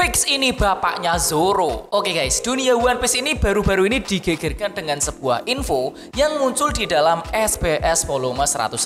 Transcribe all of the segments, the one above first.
Fix ini bapaknya Zoro. Oke guys, dunia One Piece ini baru-baru ini digegerkan dengan sebuah info yang muncul di dalam SBS volume 105.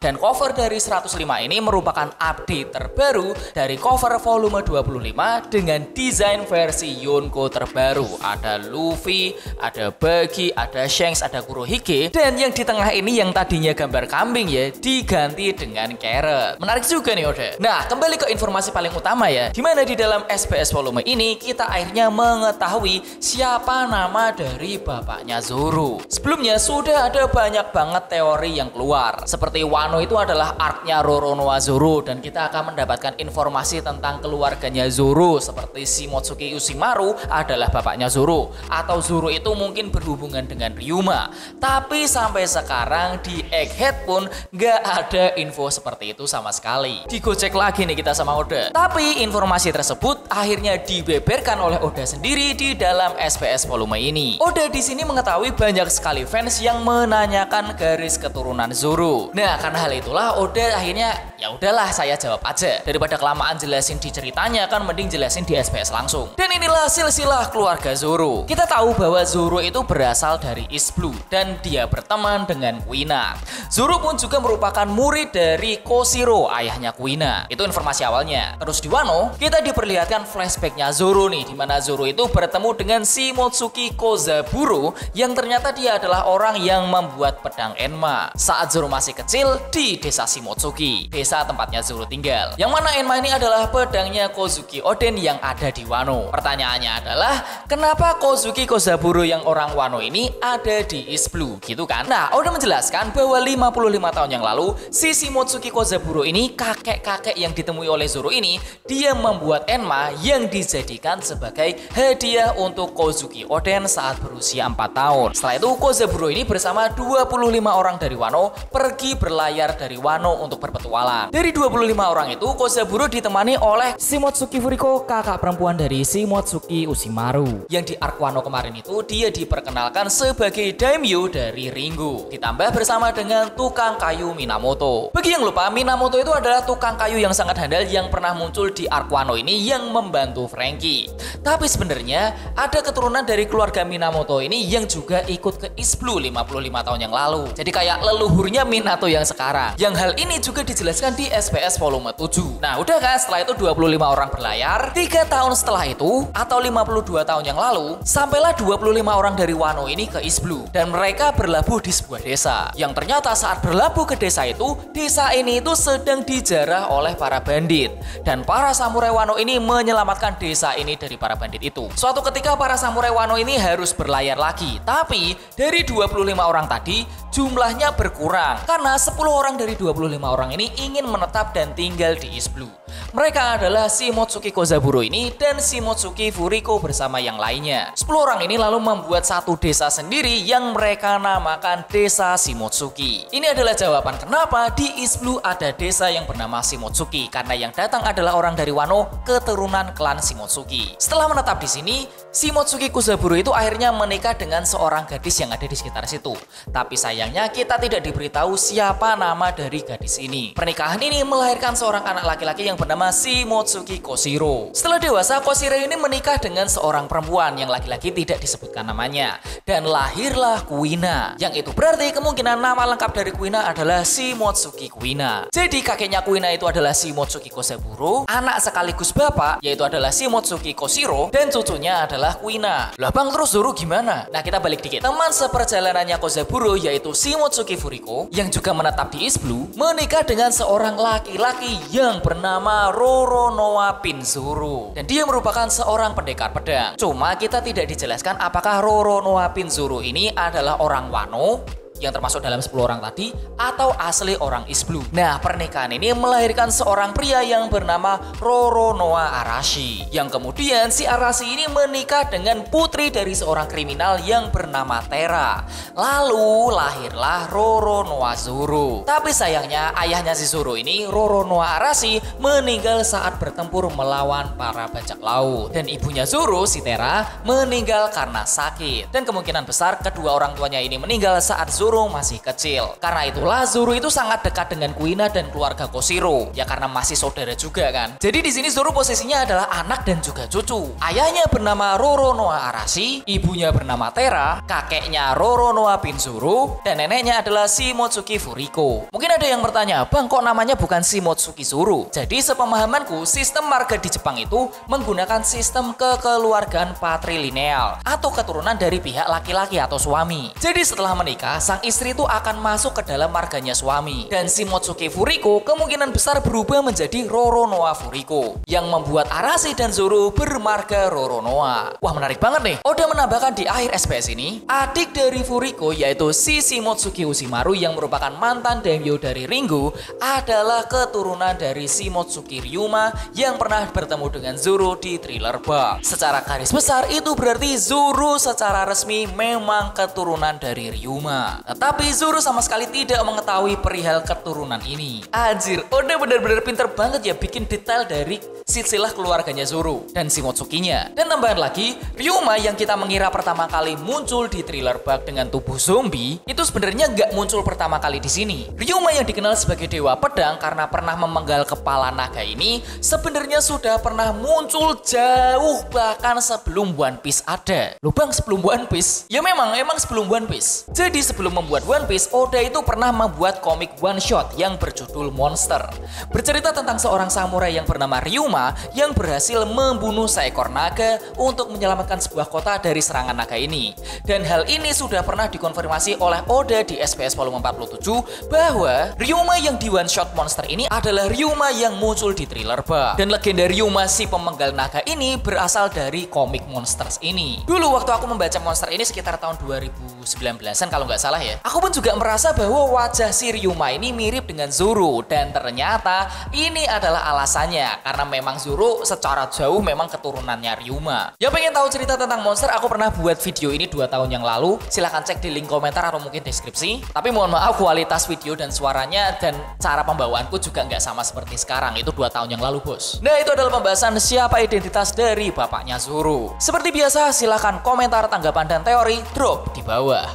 Dan cover dari 105 ini merupakan update terbaru dari cover volume 25 dengan desain versi Yonko terbaru. Ada Luffy, ada Buggy, ada Shanks, ada Kurohige, dan yang di tengah ini yang tadinya gambar kambing ya diganti dengan carrot. Menarik juga nih Oda. Nah, kembali ke informasi paling utama ya, dimana di dalam SBS volume ini kita akhirnya mengetahui siapa nama dari bapaknya Zoro. Sebelumnya sudah ada banyak banget teori yang keluar, seperti Wano itu adalah arc-nya Roronoa Zoro, dan kita akan mendapatkan informasi tentang keluarganya Zoro seperti Shimotsuki Uchimaru adalah bapaknya Zoro, atau Zoro itu mungkin berhubungan dengan Ryuma. Tapi sampai sekarang di Egghead pun nggak ada info seperti itu sama sekali. Digocek lagi nih kita sama Oda. Tapi informasi tersebut akhirnya dibeberkan oleh Oda sendiri di dalam SBS volume ini. Oda di sini mengetahui banyak sekali fans yang menanyakan garis keturunan Zoro. Nah, karena hal itulah Oda akhirnya ya udahlah saya jawab aja. Daripada kelamaan jelasin di ceritanya, kan mending jelasin di SBS langsung. Dan inilah silsilah keluarga Zoro. Kita tahu bahwa Zoro itu berasal dari East Blue dan dia berteman dengan Kuina. Zoro pun juga merupakan murid dari Koshiro, ayahnya Kuina. Itu informasi awalnya. Terus di Wano, kita diperlihatkan flashbacknya Zoro nih, dimana Zoro itu bertemu dengan Shimotsuki Kozaburo yang ternyata dia adalah orang yang membuat pedang Enma saat Zoro masih kecil di desa Shimotsuki, desa tempatnya Zoro tinggal. Yang mana Enma ini adalah pedangnya Kozuki Oden yang ada di Wano. Pertanyaannya adalah, kenapa Kozuki Kozaburo yang orang Wano ini ada di East Blue gitu kan? Nah, Oda menjelaskan bahwa 55 tahun yang lalu si Shimotsuki Kozaburo ini, kakek-kakek yang ditemui oleh Zoro ini, dia membuat Enma yang dijadikan sebagai hadiah untuk Kozuki Oden saat berusia 4 tahun. Setelah itu Kozaburo ini bersama 25 orang dari Wano pergi berlayar dari Wano untuk berpetualang. Dari 25 orang itu Kozaburo ditemani oleh Shimotsuki Furiko, kakak perempuan dari Shimotsuki Uchimaru. Yang di arc Wano kemarin itu dia diperkenalkan sebagai daimyo dari Ringo, ditambah bersama dengan tukang kayu Minamoto. Bagi yang lupa, Minamoto itu adalah tukang kayu yang sangat handal yang pernah muncul di arc Wano ini yang membantu Franky. Tapi sebenarnya ada keturunan dari keluarga Minamoto ini yang juga ikut ke East Blue 55 tahun yang lalu. Jadi kayak leluhurnya Minato yang sekarang. Yang hal ini juga dijelaskan di SBS volume 7. Nah, udah kan, setelah itu 25 orang berlayar. 3 tahun setelah itu, atau 52 tahun yang lalu, sampailah 25 orang dari Wano ini ke East Blue. Dan mereka berlabuh di sebuah desa. Yang ternyata saat berlabuh ke desa itu, desa ini itu sedang dijarah oleh para bandit. Dan para samurai Wano ini menyelamatkan desa ini dari para bandit itu. Suatu ketika para samurai Wano ini harus berlayar lagi. Tapi dari 25 orang tadi, jumlahnya berkurang. Karena 10 orang dari 25 orang ini ingin menetap dan tinggal di East Blue. Mereka adalah Shimotsuki Kozaburo ini dan Shimotsuki Furiko bersama yang lainnya. 10 orang ini lalu membuat satu desa sendiri yang mereka namakan Desa Shimotsuki. Ini adalah jawaban kenapa di East Blue ada desa yang bernama Shimotsuki, karena yang datang adalah orang dari Wano, keturunan klan Shimotsuki. Setelah menetap di sini, Shimotsuki Kozaburo itu akhirnya menikah dengan seorang gadis yang ada di sekitar situ. Tapi sayangnya kita tidak diberitahu siapa nama dari gadis ini. Pernikahan ini melahirkan seorang anak laki-laki yang bernama Shimotsuki Koshiro. Setelah dewasa, Koshiro ini menikah dengan seorang perempuan yang laki-laki tidak disebutkan namanya. Dan lahirlah Kuina. Yang itu berarti kemungkinan nama lengkap dari Kuina adalah Shimotsuki Kuina. Jadi kakeknya Kuina itu adalah Shimotsuki Kozaburo, anak sekaligus bapak yaitu adalah Shimotsuki Koshiro, dan cucunya adalah Kuina. Lah bang, terus Zoro gimana? Nah, kita balik dikit. Teman seperjalanannya Kozaburo yaitu Shimotsuki Furiko yang juga menetap di East Blue menikah dengan seorang laki-laki yang bernama Roronoa Pinzuru, dan dia merupakan seorang pendekar pedang. Cuma kita tidak dijelaskan apakah Roronoa Pinzuru ini adalah orang Wano yang termasuk dalam 10 orang tadi atau asli orang East Blue. Nah, pernikahan ini melahirkan seorang pria yang bernama Roronoa Arashi, yang kemudian si Arashi ini menikah dengan putri dari seorang kriminal yang bernama Tera. Lalu lahirlah Roronoa Zoro. Tapi sayangnya ayahnya si Zoro ini, Roronoa Arashi, meninggal saat bertempur melawan para bajak laut, dan ibunya Zoro, si Tera, meninggal karena sakit. Dan kemungkinan besar kedua orang tuanya ini meninggal saat Zoro Zoro masih kecil. Karena itulah Zoro itu sangat dekat dengan Kuina dan keluarga Koshiro. Ya karena masih saudara juga kan. Jadi di sini Zoro posisinya adalah anak dan juga cucu. Ayahnya bernama Roronoa Arashi, ibunya bernama Tera, kakeknya Roronoa Pinzuru, dan neneknya adalah Shimotsuki Furiko. Mungkin ada yang bertanya, "Bang, kok namanya bukan Shimotsuki Zoro?" Jadi sepemahamanku, sistem marga di Jepang itu menggunakan sistem kekeluargaan patrilineal atau keturunan dari pihak laki-laki atau suami. Jadi setelah menikah, sang istri itu akan masuk ke dalam marganya suami. Dan Shimotsuki Furiko kemungkinan besar berubah menjadi Roronoa Furiko, yang membuat Arashi dan Zoro bermarga Roronoa. Wah, menarik banget nih. Oda menambahkan di akhir SPS ini, adik dari Furiko yaitu si Shimotsuki Ushimaru yang merupakan mantan daimyo dari Ringo adalah keturunan dari Shimotsuki Ryuma yang pernah bertemu dengan Zoro di Thriller Bark. Secara garis besar itu berarti Zoro secara resmi memang keturunan dari Ryuma. Tetapi Zoro sama sekali tidak mengetahui perihal keturunan ini. Anjir, Oda benar-benar pinter banget ya bikin detail dari silsilah keluarganya Zoro dan Shimotsukinya. Dan tambahan lagi, Ryuma yang kita mengira pertama kali muncul di Thriller Bark dengan tubuh zombie itu sebenarnya nggak muncul pertama kali di sini. Ryuma yang dikenal sebagai dewa pedang karena pernah memenggal kepala naga ini sebenarnya sudah pernah muncul jauh bahkan sebelum One Piece ada. Loh bang, sebelum One Piece? Ya memang sebelum One Piece. Jadi sebelum membuat One Piece, Oda itu pernah membuat komik one shot yang berjudul Monster. Bercerita tentang seorang samurai yang bernama Ryuma yang berhasil membunuh seekor naga untuk menyelamatkan sebuah kota dari serangan naga ini. Dan hal ini sudah pernah dikonfirmasi oleh Oda di SPS volume 47 bahwa Ryuma yang di one shot Monster ini adalah Ryuma yang muncul di Thriller Bark. Dan legenda Ryuma si pemenggal naga ini berasal dari komik Monsters ini. Dulu waktu aku membaca Monster ini sekitar tahun 2019-an kalau nggak salah ya, aku pun juga merasa bahwa wajah si Ryuma ini mirip dengan Zoro. Dan ternyata ini adalah alasannya, karena memang Zoro secara jauh memang keturunannya Ryuma. Yang pengen tahu cerita tentang Monster, aku pernah buat video ini 2 tahun yang lalu. Silahkan cek di link komentar atau mungkin deskripsi. Tapi mohon maaf, kualitas video dan suaranya dan cara pembawaanku juga nggak sama seperti sekarang. Itu 2 tahun yang lalu bos. Nah, itu adalah pembahasan siapa identitas dari bapaknya Zoro. Seperti biasa, silahkan komentar, tanggapan, dan teori drop di bawah.